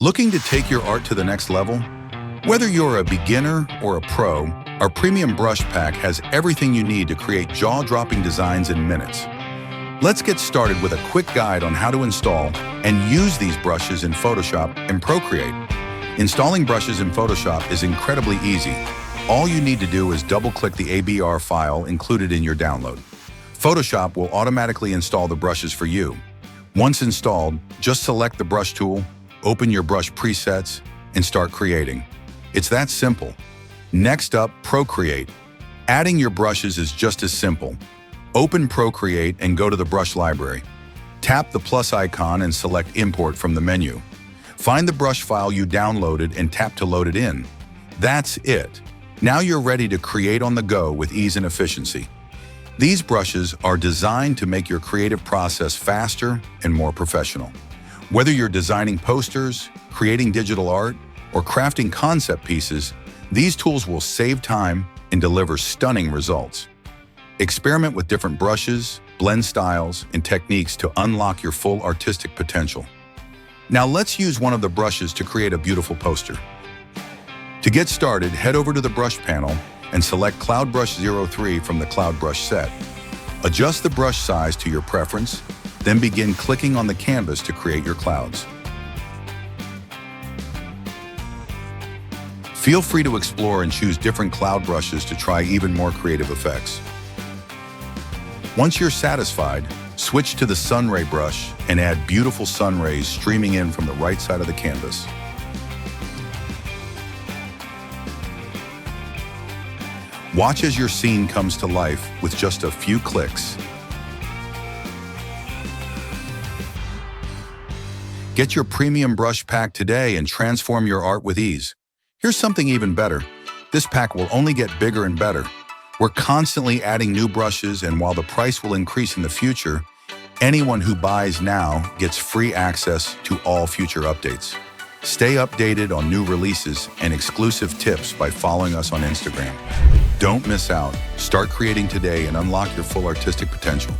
Looking to take your art to the next level? Whether you're a beginner or a pro, our premium brush pack has everything you need to create jaw-dropping designs in minutes. Let's get started with a quick guide on how to install and use these brushes in Photoshop and Procreate. Installing brushes in Photoshop is incredibly easy. All you need to do is double-click the ABR file included in your download. Photoshop will automatically install the brushes for you. Once installed, just select the brush tool, open your brush presets, and start creating. It's that simple. Next up, Procreate. Adding your brushes is just as simple. Open Procreate and go to the brush library. Tap the plus icon and select Import from the menu. Find the brush file you downloaded and tap to load it in. That's it. Now you're ready to create on the go with ease and efficiency. These brushes are designed to make your creative process faster and more professional. Whether you're designing posters, creating digital art, or crafting concept pieces, these tools will save time and deliver stunning results. Experiment with different brushes, blend styles, and techniques to unlock your full artistic potential. Now let's use one of the brushes to create a beautiful poster. To get started, head over to the brush panel and select Cloud Brush 03 from the Cloud Brush set. Adjust the brush size to your preference, then begin clicking on the canvas to create your clouds. Feel free to explore and choose different cloud brushes to try even more creative effects. Once you're satisfied, switch to the sun ray brush and add beautiful sun rays streaming in from the right side of the canvas. Watch as your scene comes to life with just a few clicks. Get your premium brush pack today and transform your art with ease. Here's something even better. This pack will only get bigger and better. We're constantly adding new brushes, and while the price will increase in the future, anyone who buys now gets free access to all future updates. Stay updated on new releases and exclusive tips by following us on Instagram. Don't miss out. Start creating today and unlock your full artistic potential.